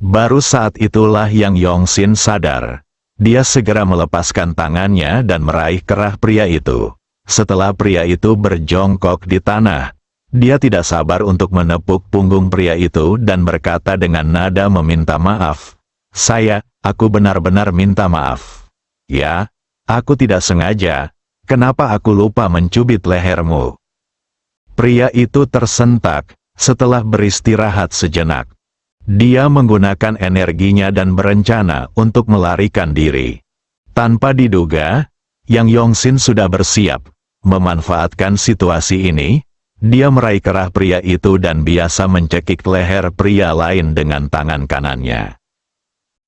S3: Baru saat itulah Yang Yongsin sadar. Dia segera melepaskan tangannya dan meraih kerah pria itu. Setelah pria itu berjongkok di tanah, dia tidak sabar untuk menepuk punggung pria itu dan berkata dengan nada meminta maaf. Aku benar-benar minta maaf. Ya. Aku tidak sengaja, kenapa aku lupa mencubit lehermu? Pria itu tersentak, setelah beristirahat sejenak. Dia menggunakan energinya dan berencana untuk melarikan diri. Tanpa diduga, Yang Yongsin sudah bersiap. Memanfaatkan situasi ini, dia meraih kerah pria itu dan biasa mencekik leher pria lain dengan tangan kanannya.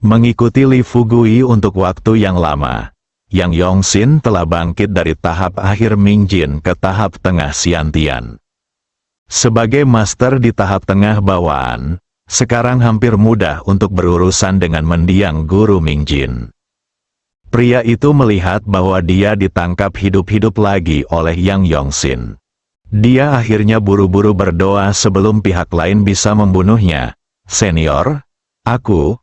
S3: Mengikuti Li Fugui untuk waktu yang lama, Yang Yongsin telah bangkit dari tahap akhir Mingjin ke tahap tengah Xiantian. Sebagai master di tahap tengah bawaan, sekarang hampir mudah untuk berurusan dengan mendiang guru Mingjin. Pria itu melihat bahwa dia ditangkap hidup-hidup lagi oleh Yang Yongsin. Dia akhirnya buru-buru berdoa sebelum pihak lain bisa membunuhnya. Senior, aku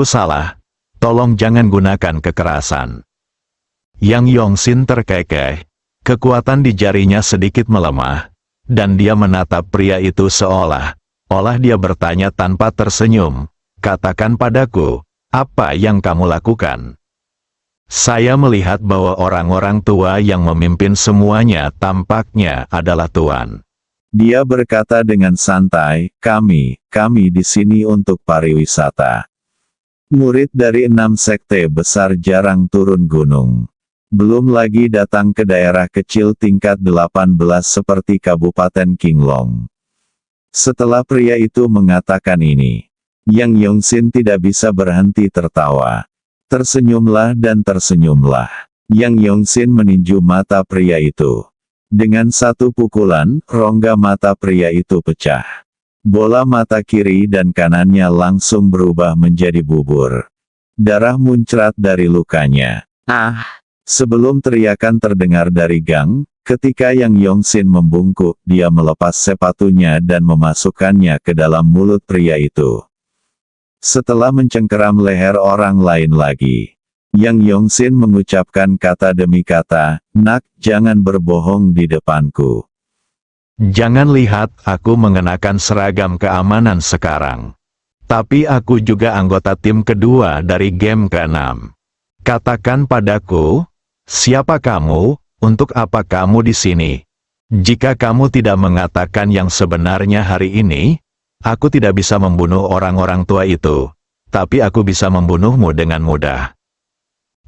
S3: salah. Tolong jangan gunakan kekerasan. Yang Yongsin terkekeh, kekuatan di jarinya sedikit melemah, dan dia menatap pria itu seolah-olah dia bertanya tanpa tersenyum, katakan padaku, apa yang kamu lakukan? Saya melihat bahwa orang-orang tua yang memimpin semuanya tampaknya adalah Tuan.
S2: Dia berkata dengan santai, kami di sini untuk pariwisata. Murid dari 6 sekte besar jarang turun gunung. Belum lagi datang ke daerah kecil tingkat 18 seperti Kabupaten Qinglong. Setelah pria itu mengatakan ini, Yang Yongxin tidak bisa berhenti tertawa. Tersenyumlah dan tersenyumlah. Yang Yongxin meninju mata pria itu. Dengan satu pukulan, rongga mata pria itu pecah. Bola mata kiri dan kanannya langsung berubah menjadi bubur. Darah muncrat dari lukanya. Sebelum teriakan terdengar dari gang, ketika Yang Yongxin membungkuk, dia melepas sepatunya dan memasukkannya ke dalam mulut pria itu. Setelah mencengkeram leher orang lain lagi, Yang Yongxin mengucapkan kata demi kata, "Nak, jangan berbohong di depanku.
S3: Jangan lihat aku mengenakan seragam keamanan sekarang. Tapi aku juga anggota tim kedua dari game ke-6. Katakan padaku, siapa kamu, untuk apa kamu di sini? Jika kamu tidak mengatakan yang sebenarnya hari ini, aku tidak bisa membunuh orang-orang tua itu, tapi aku bisa membunuhmu dengan mudah.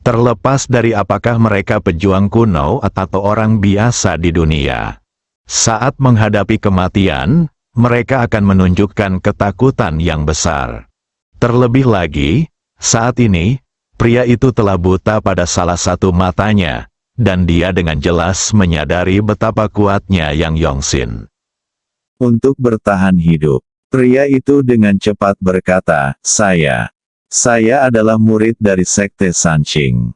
S3: Terlepas dari apakah mereka pejuang kuno atau orang biasa di dunia. Saat menghadapi kematian, mereka akan menunjukkan ketakutan yang besar. Terlebih lagi, saat ini, pria itu telah buta pada salah satu matanya, dan dia dengan jelas menyadari betapa kuatnya Yang Yongxin.
S2: Untuk bertahan hidup, pria itu dengan cepat berkata, Saya adalah murid dari Sekte Sanqing."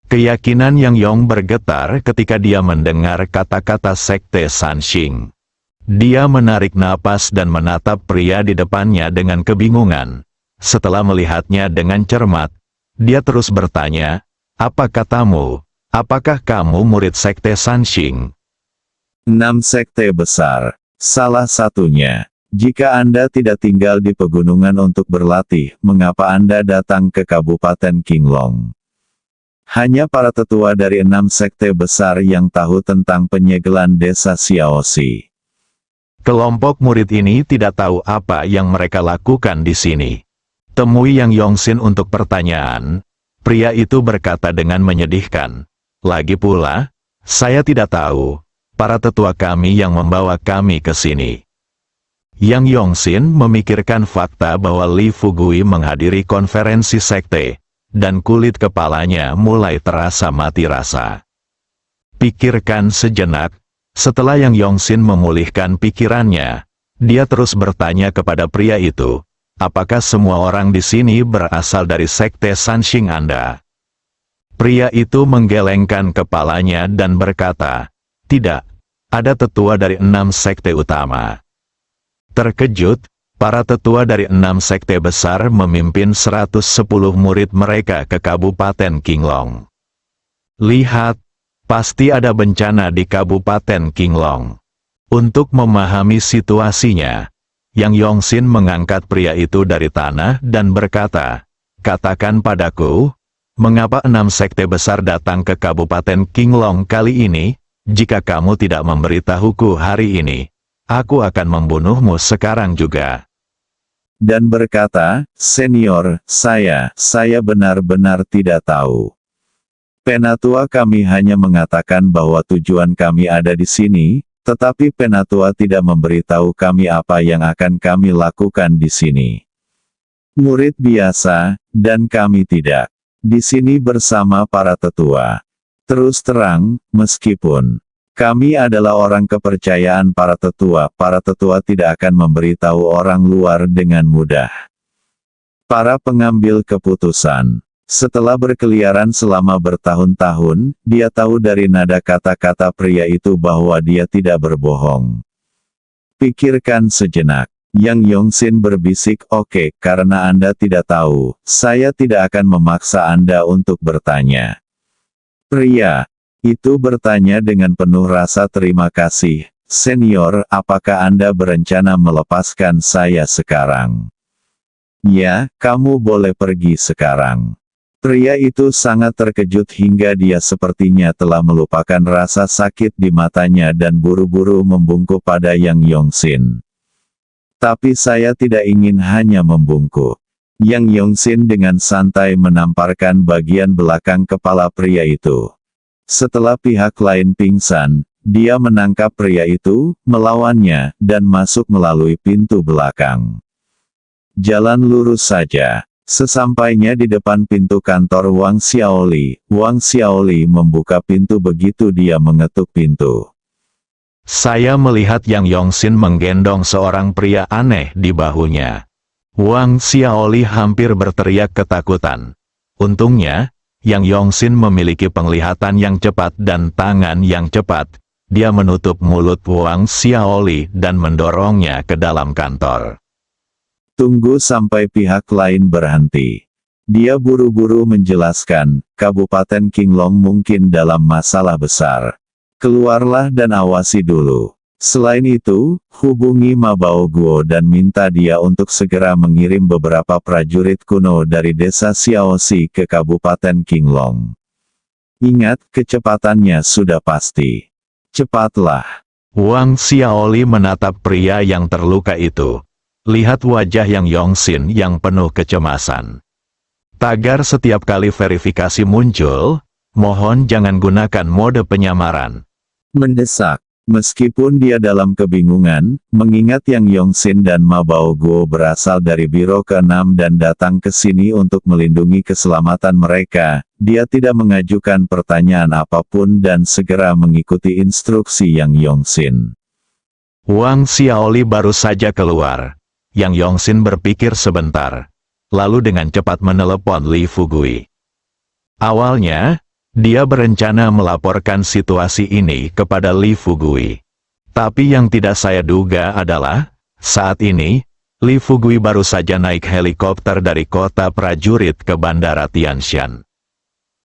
S3: Keyakinan Yang Yong bergetar ketika dia mendengar kata-kata Sekte Sanqing. Dia menarik napas dan menatap pria di depannya dengan kebingungan. Setelah melihatnya dengan cermat, dia terus bertanya, "Apa katamu? Apakah kamu murid Sekte Sanqing?"
S2: 6 sekte besar. Salah satunya. Jika Anda tidak tinggal di pegunungan untuk berlatih, mengapa Anda datang ke Kabupaten Qinglong? Hanya para tetua dari 6 sekte besar yang tahu tentang penyegelan desa Xiaoxi.
S3: Kelompok murid ini tidak tahu apa yang mereka lakukan di sini. Temui Yang Yongxin untuk pertanyaan. Pria itu berkata dengan menyedihkan. Lagi pula, saya tidak tahu. Para tetua kami yang membawa kami ke sini. Yang Yongxin memikirkan fakta bahwa Li Fugui menghadiri konferensi sekte, dan kulit kepalanya mulai terasa mati rasa. Pikirkan sejenak, setelah Yang Yongxin memulihkan pikirannya, dia terus bertanya kepada pria itu, "Apakah semua orang di sini berasal dari Sekte Sanqing Anda?" Pria itu menggelengkan kepalanya dan berkata, "Tidak, ada tetua dari 6 sekte utama." Terkejut, para tetua dari 6 sekte besar memimpin 110 murid mereka ke Kabupaten Qinglong. Lihat, pasti ada bencana di Kabupaten Qinglong. Untuk memahami situasinya, Yang Yongxin mengangkat pria itu dari tanah dan berkata, "Katakan padaku, mengapa 6 sekte besar datang ke Kabupaten Qinglong kali ini? Jika kamu tidak memberitahuku hari ini, aku akan membunuhmu sekarang juga."
S2: Dan berkata, "Senior, saya benar-benar tidak tahu. Penatua kami hanya mengatakan bahwa tujuan kami ada di sini, tetapi Penatua tidak memberitahu kami apa yang akan kami lakukan di sini. Murid biasa, dan kami tidak di sini bersama para tetua. Terus terang, meskipun kami adalah orang kepercayaan para tetua tidak akan memberitahu orang luar dengan mudah." Para pengambil keputusan. Setelah berkeliaran selama bertahun-tahun, dia tahu dari nada kata-kata pria itu bahwa dia tidak berbohong. Pikirkan sejenak. Yang Yongxin berbisik, "Oke, karena Anda tidak tahu, saya tidak akan memaksa Anda untuk bertanya." Pria itu bertanya dengan penuh rasa terima kasih, "Senior, apakah Anda berencana melepaskan saya sekarang?" "Ya, kamu boleh pergi sekarang." Pria itu sangat terkejut hingga dia sepertinya telah melupakan rasa sakit di matanya dan buru-buru membungkuk pada Yang Yongxin. "Tapi saya tidak ingin hanya membungkuk. Yang Yongsin dengan santai menamparkan bagian belakang kepala pria itu. Setelah pihak lain pingsan, dia menangkap pria itu, melawannya, dan masuk melalui pintu belakang. Jalan lurus saja. Sesampainya di depan pintu kantor Wang Xiaoli membuka pintu begitu dia mengetuk pintu.
S3: Saya melihat Yang Yongsin menggendong seorang pria aneh di bahunya. Wang Xiaoli hampir berteriak ketakutan. Untungnya, Yang Yongsin memiliki penglihatan yang cepat dan tangan yang cepat. Dia menutup mulut Wang Xiaoli dan mendorongnya ke dalam kantor.
S2: Tunggu sampai pihak lain berhenti. Dia buru-buru menjelaskan, Kabupaten Qinglong mungkin dalam masalah besar. Keluarlah dan awasi dulu. Selain itu, hubungi Ma Baoguo dan minta dia untuk segera mengirim beberapa prajurit kuno dari desa Xiaoxi ke Kabupaten Qinglong. Ingat, kecepatannya sudah pasti. Cepatlah.
S3: Wang Xiaoli menatap pria yang terluka itu. Lihat wajah Yang Yongsin yang penuh kecemasan. Tagar setiap kali verifikasi muncul, mohon jangan gunakan mode penyamaran.
S2: Mendesak. Meskipun dia dalam kebingungan, mengingat Yang Yongsin dan Ma Baoguo berasal dari Biro ke-6 dan datang ke sini untuk melindungi keselamatan mereka, dia tidak mengajukan pertanyaan apapun dan segera mengikuti instruksi Yang Yongsin.
S3: Wang Xiaoli baru saja keluar. Yang Yongsin berpikir sebentar, lalu dengan cepat menelepon Li Fugui. Awalnya, dia berencana melaporkan situasi ini kepada Li Fugui. Tapi yang tidak saya duga adalah, saat ini, Li Fugui baru saja naik helikopter dari kota prajurit ke Bandara Tianshan.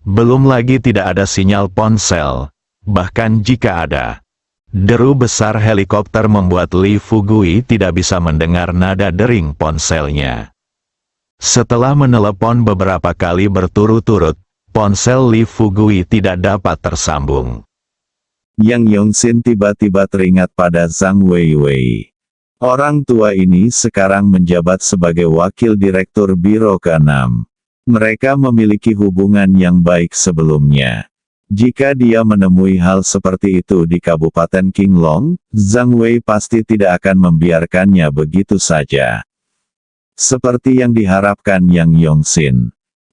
S3: Belum lagi tidak ada sinyal ponsel, bahkan jika ada, deru besar helikopter membuat Li Fugui tidak bisa mendengar nada dering ponselnya. Setelah menelepon beberapa kali berturut-turut, ponsel Li Fugui tidak dapat tersambung.
S2: Yang Yongsin tiba-tiba teringat pada Zhang Weiwei. Orang tua ini sekarang menjabat sebagai wakil direktur Biro ke-6. Mereka memiliki hubungan yang baik sebelumnya. Jika dia menemui hal seperti itu di Kabupaten Qinglong, Zhang Wei pasti tidak akan membiarkannya begitu saja. Seperti yang diharapkan Yang Yongsin.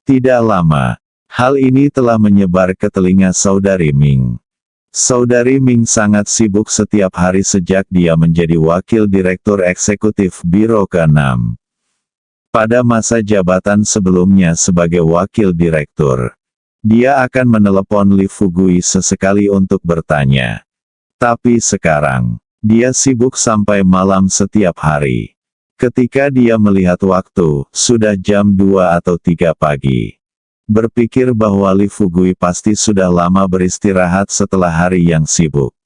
S2: Tidak lama, hal ini telah menyebar ke telinga Saudari Ming. Saudari Ming sangat sibuk setiap hari sejak dia menjadi wakil direktur eksekutif Biro ke-6. Pada masa jabatan sebelumnya sebagai wakil direktur, dia akan menelepon Li Fugui sesekali untuk bertanya. Tapi sekarang, dia sibuk sampai malam setiap hari. Ketika dia melihat waktu, sudah jam 2 atau 3 pagi. Berpikir bahwa Li Fugui pasti sudah lama beristirahat setelah hari yang sibuk.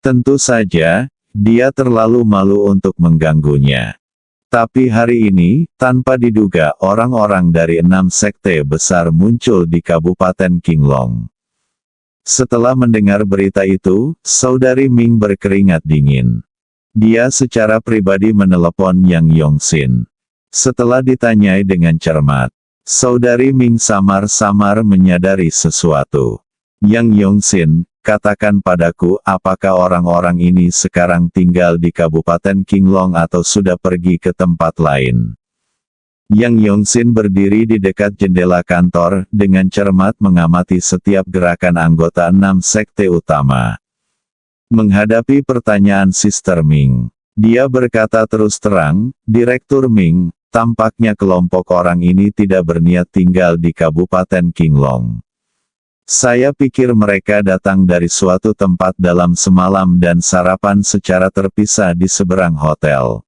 S2: Tentu saja, dia terlalu malu untuk mengganggunya. Tapi hari ini, tanpa diduga orang-orang dari 6 sekte besar muncul di Kabupaten Qinglong. Setelah mendengar berita itu, Saudari Ming berkeringat dingin. Dia secara pribadi menelepon Yang Yongsin. Setelah ditanyai dengan cermat, Saudari Ming samar-samar menyadari sesuatu. Yang Yongsin, katakan padaku apakah orang-orang ini sekarang tinggal di Kabupaten Qinglong atau sudah pergi ke tempat lain. Yang Yongsin berdiri di dekat jendela kantor, dengan cermat mengamati setiap gerakan anggota 6 sekte utama. Menghadapi pertanyaan Sister Ming, dia berkata terus terang, Direktur Ming, tampaknya kelompok orang ini tidak berniat tinggal di Kabupaten Qinglong. Saya pikir mereka datang dari suatu tempat dalam semalam dan sarapan secara terpisah di seberang hotel.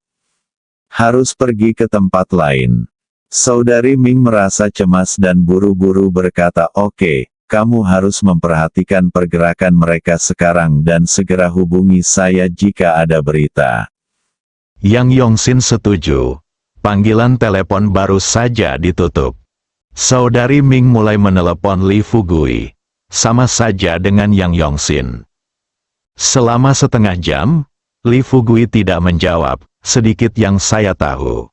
S2: Harus pergi ke tempat lain. Saudari Ming merasa cemas dan buru-buru berkata, oke, kamu harus memperhatikan pergerakan mereka sekarang dan segera hubungi saya jika ada berita.
S3: Yang Yongsin setuju. Panggilan telepon baru saja ditutup. Saudari Ming mulai menelepon Li Fugui. Sama saja dengan Yang Yongsin. Selama setengah jam, Li Fugui tidak menjawab, sedikit yang saya tahu.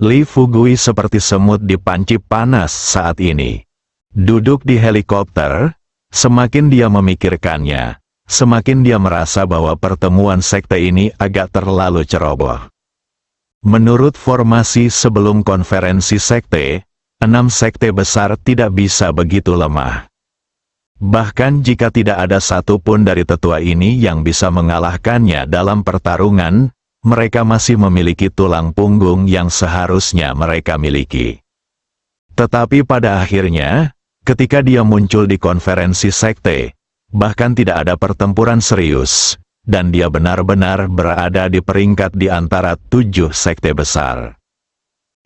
S3: Li Fugui seperti semut di panci panas saat ini. Duduk di helikopter, semakin dia memikirkannya, semakin dia merasa bahwa pertemuan sekte ini agak terlalu ceroboh. Menurut formasi sebelum konferensi sekte, 6 sekte besar tidak bisa begitu lemah. Bahkan jika tidak ada satupun dari tetua ini yang bisa mengalahkannya dalam pertarungan, mereka masih memiliki tulang punggung yang seharusnya mereka miliki. Tetapi pada akhirnya, ketika dia muncul di konferensi sekte, bahkan tidak ada pertempuran serius, dan dia benar-benar berada di peringkat di antara 7 sekte besar.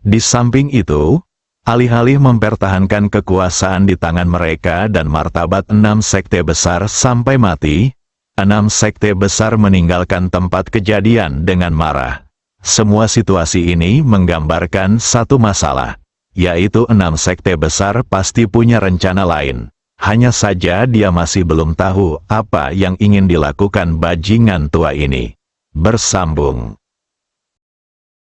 S3: Di samping itu, alih-alih mempertahankan kekuasaan di tangan mereka dan martabat 6 sekte besar sampai mati, 6 sekte besar meninggalkan tempat kejadian dengan marah. Semua situasi ini menggambarkan satu masalah, yaitu 6 sekte besar pasti punya rencana lain. Hanya saja dia masih belum tahu apa yang ingin dilakukan bajingan tua ini. Bersambung.